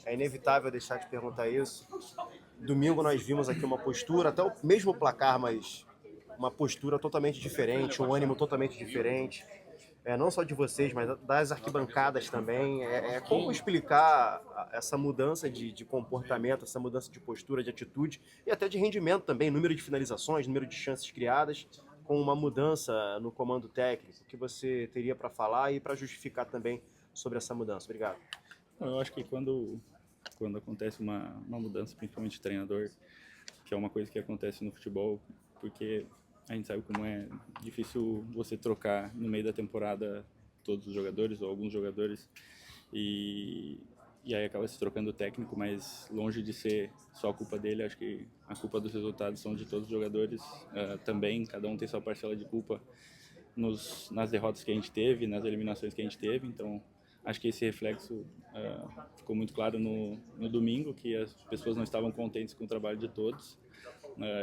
é inevitável deixar de perguntar isso. Domingo nós vimos aqui uma postura, até o mesmo placar, mas uma postura totalmente diferente, um ânimo totalmente diferente. Não só de vocês, mas das arquibancadas também. Como explicar essa mudança de comportamento, essa mudança de postura, de atitude e até de rendimento também, número de finalizações, número de chances criadas, com uma mudança no comando técnico? O que você teria para falar e para justificar também sobre essa mudança? Obrigado. Eu acho que quando acontece uma mudança, principalmente de treinador, que é uma coisa que acontece no futebol, porque a gente sabe como é difícil você trocar no meio da temporada todos os jogadores ou alguns jogadores e aí acaba se trocando o técnico, mas longe de ser só a culpa dele, acho que a culpa dos resultados são de todos os jogadores também, cada um tem sua parcela de culpa nas derrotas que a gente teve, nas eliminações que a gente teve, então acho que esse reflexo ficou muito claro no domingo, que as pessoas não estavam contentes com o trabalho de todos.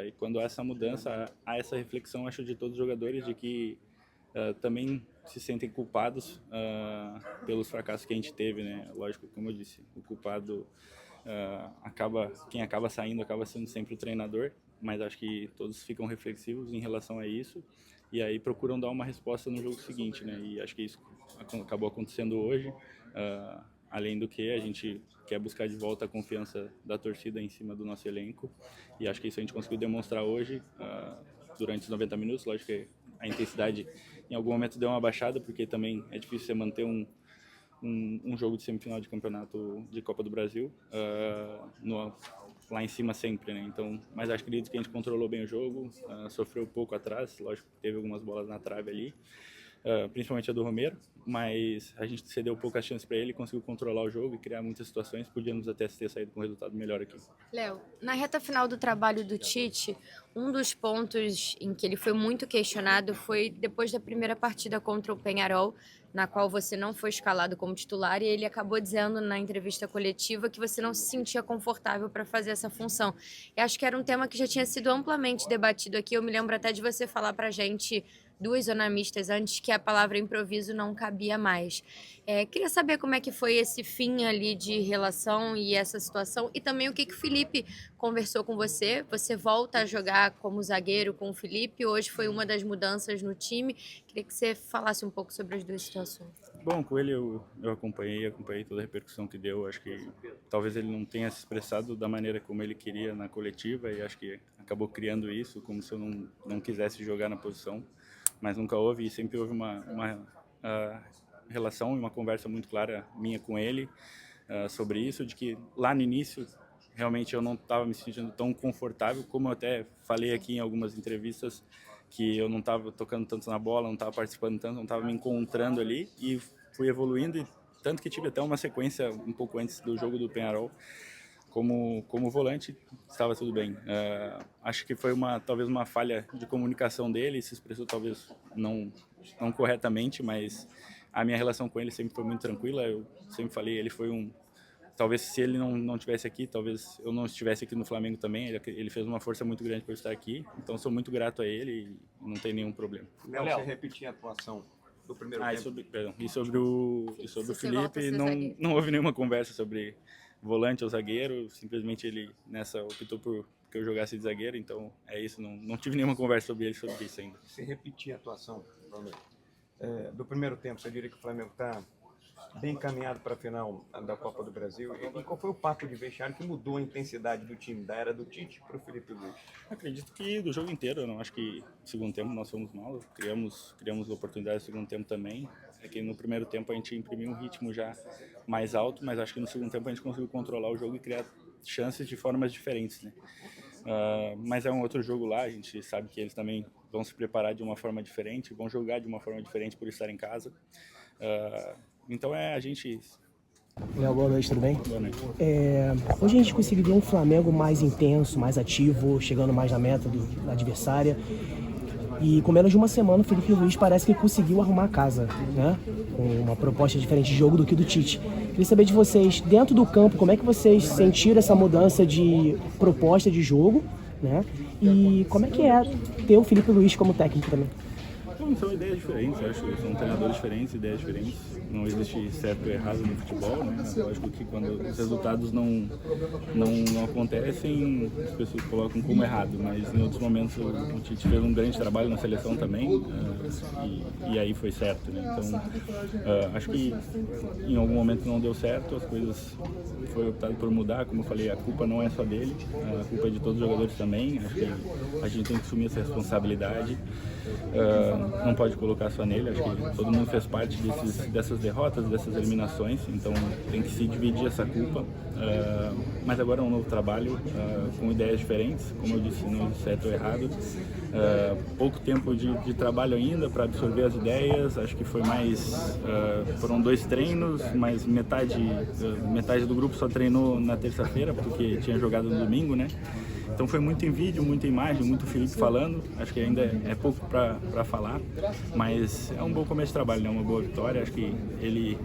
E quando há essa mudança, há essa reflexão, acho, de todos os jogadores, de que também se sentem culpados pelos fracassos que a gente teve, né? Lógico, como eu disse, o culpado quem acaba saindo acaba sendo sempre o treinador, mas acho que todos ficam reflexivos em relação a isso e aí procuram dar uma resposta no jogo seguinte, né? E acho que isso acabou acontecendo hoje. Além do que, a gente quer buscar de volta a confiança da torcida em cima do nosso elenco e acho que isso a gente conseguiu demonstrar hoje durante os 90 minutos. Lógico que a intensidade em algum momento deu uma baixada, porque também é difícil você manter um jogo de semifinal de campeonato de Copa do Brasil lá em cima sempre, né? Então, mas acho que a gente controlou bem o jogo, sofreu pouco atrás, lógico que teve algumas bolas na trave ali, principalmente a do Romero, mas a gente cedeu poucas chances para ele, conseguiu controlar o jogo e criar muitas situações, podíamos até ter saído com um resultado melhor aqui. Léo, na reta final do trabalho do Tite, um dos pontos em que ele foi muito questionado foi depois da primeira partida contra o Peñarol, na qual você não foi escalado como titular, e ele acabou dizendo na entrevista coletiva que você não se sentia confortável para fazer essa função. E acho que era um tema que já tinha sido amplamente debatido aqui, eu me lembro até de você falar para a gente 2 onamistas antes que a palavra improviso não cabia mais. Queria saber como é que foi esse fim ali de relação e essa situação, e também o que o Felipe conversou com você. Você volta a jogar como zagueiro com o Felipe, hoje foi uma das mudanças no time. Queria que você falasse um pouco sobre as 2 situações. Bom, com ele eu acompanhei toda a repercussão que deu. Acho que talvez ele não tenha se expressado da maneira como ele queria na coletiva e acho que acabou criando isso, como se eu não quisesse jogar na posição. Mas nunca houve, e sempre houve uma relação e uma conversa muito clara minha com ele sobre isso, de que lá no início realmente eu não estava me sentindo tão confortável, como eu até falei aqui em algumas entrevistas, que eu não estava tocando tanto na bola, não estava participando tanto, não estava me encontrando ali, e fui evoluindo, e tanto que tive até uma sequência um pouco antes do jogo do Peñarol, como volante, estava tudo bem. Acho que foi talvez uma falha de comunicação dele, se expressou talvez não corretamente, mas a minha relação com ele sempre foi muito tranquila. Eu sempre falei, ele foi talvez se ele não tivesse aqui, talvez eu não estivesse aqui no Flamengo também. Ele fez uma força muito grande para eu estar aqui, então sou muito grato a ele e não tem nenhum problema. Léo, você repetir a atuação do primeiro tempo? E sobre o Felipe, não houve nenhuma conversa sobre volante ou zagueiro, simplesmente ele nessa optou por que eu jogasse de zagueiro, então é isso, não tive nenhuma conversa sobre isso ainda. Se repetir a atuação do primeiro tempo, você diria que o Flamengo está bem encaminhado para a final da Copa do Brasil, e qual foi o papo de vestiário que mudou a intensidade do time, da era do Tite para o Felipe Luiz? Acredito que do jogo inteiro, eu não acho que no segundo tempo nós fomos mal, criamos oportunidades no segundo tempo também. É que no primeiro tempo a gente imprimiu um ritmo já mais alto, mas acho que no segundo tempo a gente conseguiu controlar o jogo e criar chances de formas diferentes, né? Mas é um outro jogo lá, a gente sabe que eles também vão se preparar de uma forma diferente, vão jogar de uma forma diferente por estar em casa. Então a gente... Léo, boa noite, tudo bem? Boa noite. Hoje a gente conseguiu ver um Flamengo mais intenso, mais ativo, chegando mais na meta da adversária. E com menos de uma semana o Felipe Luiz parece que conseguiu arrumar a casa, né? Com uma proposta diferente de jogo do que do Tite. Queria saber de vocês, dentro do campo, como é que vocês sentiram essa mudança de proposta de jogo, né? E como é que é ter o Felipe Luiz como técnico também? Não, são ideias diferentes, acho que são treinadores diferentes, ideias diferentes. Não existe certo ou errado no futebol, né? Lógico que quando os resultados não acontecem, as pessoas colocam como errado, mas em outros momentos o Tite fez um grande trabalho na seleção também, e aí foi certo, né? Então, acho que em algum momento não deu certo, as coisas foi optado por mudar, como eu falei, a culpa não é só dele, a culpa é de todos os jogadores também, acho que a gente tem que assumir essa responsabilidade. Não pode colocar só nele, acho que todo mundo fez parte dessas derrotas, dessas eliminações, então tem que se dividir essa culpa, mas agora é um novo trabalho com ideias diferentes, como eu disse, não existe certo ou errado, pouco tempo de trabalho ainda para absorver as ideias, acho que foi foram 2 treinos, mas metade do grupo só treinou na terça-feira, porque tinha jogado no domingo, né? Então foi muito em vídeo, muita imagem, muito Felipe falando, acho que ainda é pouco para falar, mas é um bom começo de trabalho, né? Uma boa vitória, acho que ele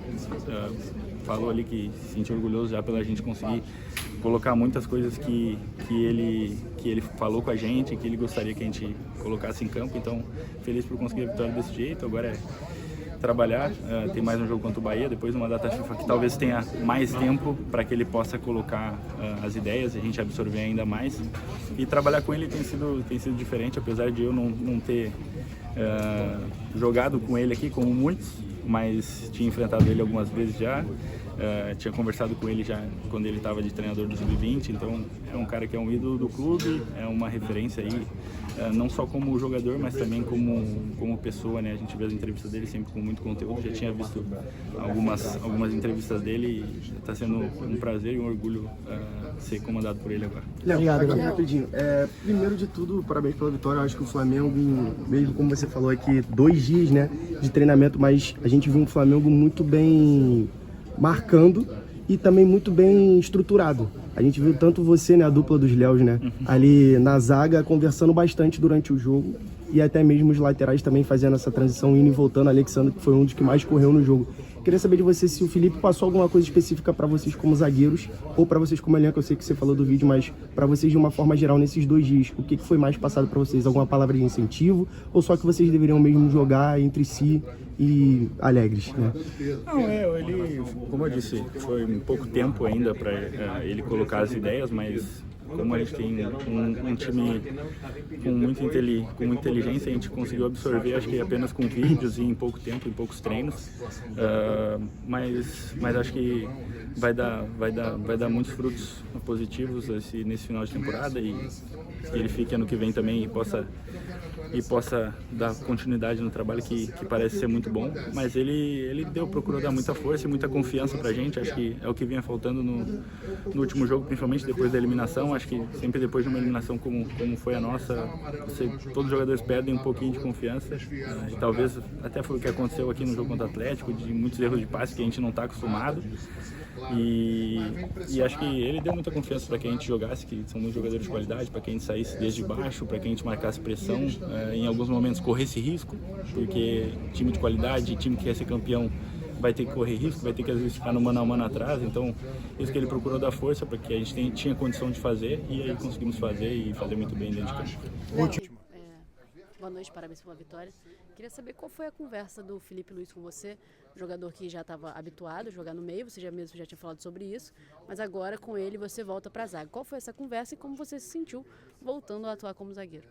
falou ali que se sentiu orgulhoso já pela gente conseguir colocar muitas coisas que ele falou com a gente, que ele gostaria que a gente colocasse em campo, então feliz por conseguir a vitória desse jeito, agora é trabalhar, tem mais um jogo contra o Bahia, depois uma data FIFA que talvez tenha mais tempo para que ele possa colocar as ideias, a gente absorver ainda mais, e trabalhar com ele tem sido diferente, apesar de eu não ter jogado com ele aqui como muitos, mas tinha enfrentado ele algumas vezes já, tinha conversado com ele já quando ele estava de treinador do Sub-20, então é um cara que é um ídolo do clube, é uma referência aí, não só como jogador, mas também como pessoa, né? A gente vê as entrevistas dele sempre com muito conteúdo, já tinha visto algumas entrevistas dele e está sendo um prazer e um orgulho ser comandado por ele agora. Léo, aqui rapidinho. Primeiro de tudo, parabéns pela vitória. Eu acho que o Flamengo, mesmo como você falou aqui, 2 dias, né, de treinamento, mas a gente viu um Flamengo muito bem marcando e também muito bem estruturado. A gente viu tanto você, né, a dupla dos Léos, né, ali na zaga, conversando bastante durante o jogo, e até mesmo os laterais também fazendo essa transição, indo e voltando. Alexandre, que foi um dos que mais correu no jogo. Queria saber de você se o Felipe passou alguma coisa específica para vocês como zagueiros, ou para vocês como elenco. Eu sei que você falou do vídeo, mas para vocês de uma forma geral nesses 2 dias, o que foi mais passado para vocês? Alguma palavra de incentivo, ou só que vocês deveriam mesmo jogar entre si e alegres, né? Não, ele, como eu disse, foi um pouco tempo ainda para ele colocar as ideias, mas como a gente tem um time com muita inteligência, a gente conseguiu absorver, acho que apenas com vídeos e em pouco tempo, em poucos treinos, mas acho que vai dar muitos frutos positivos nesse final de temporada, e que ele fique ano que vem também e possa dar continuidade no trabalho que parece ser muito bom, mas ele procurou dar muita força e muita confiança pra gente, acho que é o que vinha faltando no último jogo, principalmente depois da eliminação. Acho que sempre depois de uma eliminação como foi a nossa, todos os jogadores perdem um pouquinho de confiança, e talvez até foi o que aconteceu aqui no jogo contra o Atlético, de muitos erros de passe que a gente não está acostumado. E acho que ele deu muita confiança para que a gente jogasse, que são muitos jogadores de qualidade, para que a gente saísse desde baixo, para que a gente marcasse pressão, em alguns momentos corresse risco, porque time de qualidade, time que quer ser campeão, vai ter que correr risco, vai ter que às vezes ficar no mano a mano atrás, então isso que ele procurou dar força para que a gente tinha condição de fazer, e aí conseguimos fazer e fazer muito bem dentro de campo. Boa noite, parabéns pela vitória. Queria saber qual foi a conversa do Felipe Luiz com você, jogador que já estava habituado a jogar no meio, você já tinha falado sobre isso, mas agora com ele você volta para a zaga. Qual foi essa conversa e como você se sentiu voltando a atuar como zagueiro?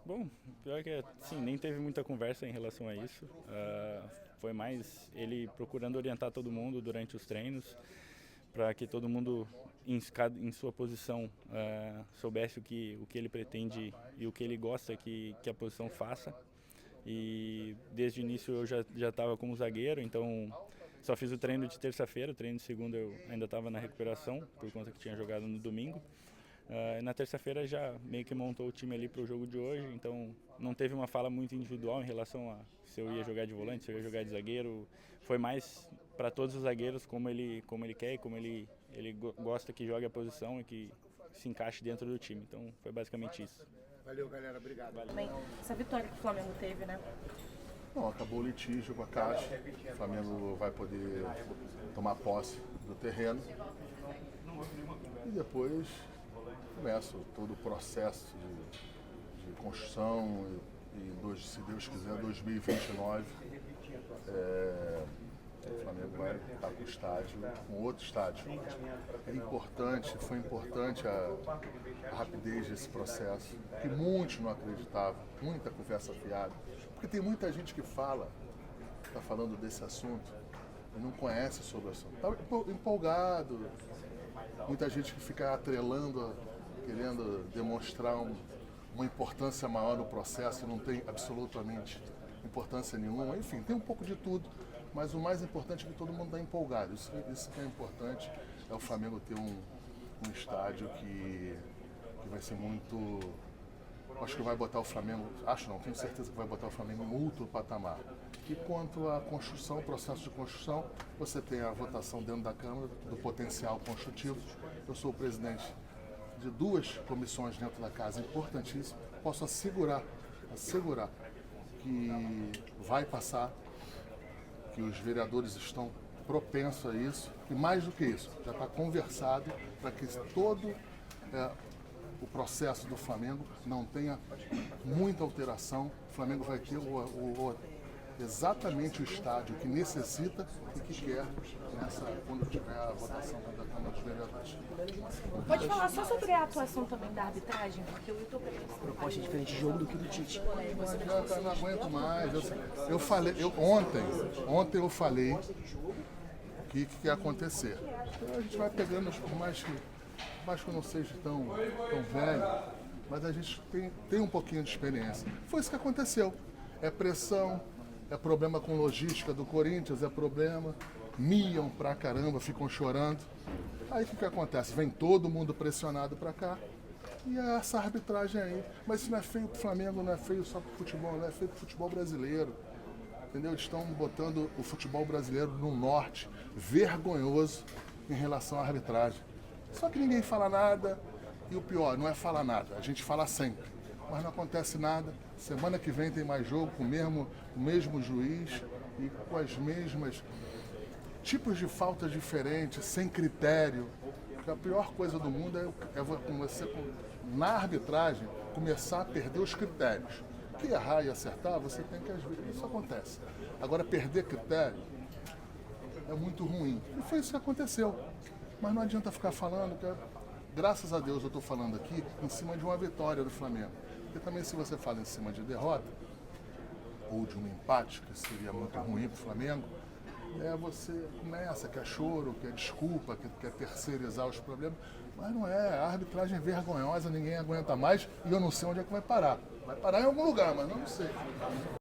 Bom, pior que sim, nem teve muita conversa em relação a isso. Foi mais ele procurando orientar todo mundo durante os treinos, para que todo mundo em sua posição soubesse o que ele pretende e o que ele gosta que a posição faça. E desde o início eu já estava como zagueiro, então só fiz o treino de terça-feira, o treino de segunda eu ainda estava na recuperação, por conta que tinha jogado no domingo. Na terça-feira já meio que montou o time ali para o jogo de hoje, então não teve uma fala muito individual em relação a se eu ia jogar de volante, se eu ia jogar de zagueiro. Foi mais para todos os zagueiros como ele quer e como ele gosta que jogue a posição e que se encaixe dentro do time. Então foi basicamente isso. Valeu, galera. Obrigado. Também, essa vitória que o Flamengo teve, né? Bom, acabou o litígio com a Caixa. O Flamengo vai poder tomar posse do terreno. E depois começa todo o processo de construção E, se Deus quiser, 2029, o Flamengo vai estar com o estádio, com outro estádio. Foi importante a rapidez desse processo, que muitos não acreditavam, muita conversa fiada. Porque tem muita gente que está falando desse assunto e não conhece sobre o assunto. Está empolgado, muita gente que fica atrelando, querendo demonstrar uma importância maior no processo e não tem absolutamente importância nenhuma. Enfim, tem um pouco de tudo, mas o mais importante é que todo mundo está empolgado. Isso que é importante, é o Flamengo ter um estádio que vai ser muito... Acho que vai botar o Flamengo... tenho certeza que vai botar o Flamengo em outro patamar. E quanto à construção, o processo de construção, você tem a votação dentro da Câmara do potencial construtivo. Eu sou o presidente de 2 comissões dentro da casa importantíssimas. Posso assegurar que vai passar, que os vereadores estão propensos a isso. E mais do que isso, já está conversado para que todo o processo do Flamengo não tenha muita alteração. O Flamengo vai ter exatamente o estádio que necessita e que quer quando tiver a votação da Câmara dos Vereadores. Pode falar só sobre a atuação também da arbitragem, porque o YouTube Proposta diferente de jogo do que do Tite. Não aguento mais. Ontem eu falei o que ia acontecer. Então, a gente vai pegando, por mais que eu não seja tão velho, mas a gente tem um pouquinho de experiência. Foi isso que aconteceu. É pressão, é problema com logística do Corinthians, é problema, miam pra caramba, ficam chorando. Aí o que acontece? Vem todo mundo pressionado pra cá e é essa arbitragem aí. Mas isso não é feio pro Flamengo, não é feio só pro futebol, não é feio pro futebol brasileiro. Entendeu? Estão botando o futebol brasileiro no norte, vergonhoso em relação à arbitragem. Só que ninguém fala nada e o pior, não é falar nada, a gente fala sempre, mas não acontece nada. Semana que vem tem mais jogo com o mesmo juiz e com as mesmas tipos de faltas diferentes, sem critério. Porque a pior coisa do mundo é você, na arbitragem, começar a perder os critérios. Que errar e acertar, você tem que às vezes. Isso acontece. Agora, perder critério é muito ruim. E foi isso que aconteceu. Mas não adianta ficar falando, que graças a Deus eu estou falando aqui em cima de uma vitória do Flamengo. Porque também se você fala em cima de derrota, ou de um empate, que seria muito ruim para o Flamengo, você começa, quer choro, quer desculpa, quer terceirizar os problemas, mas não é, a arbitragem é vergonhosa, ninguém aguenta mais e eu não sei onde é que vai parar. Vai parar em algum lugar, mas não sei.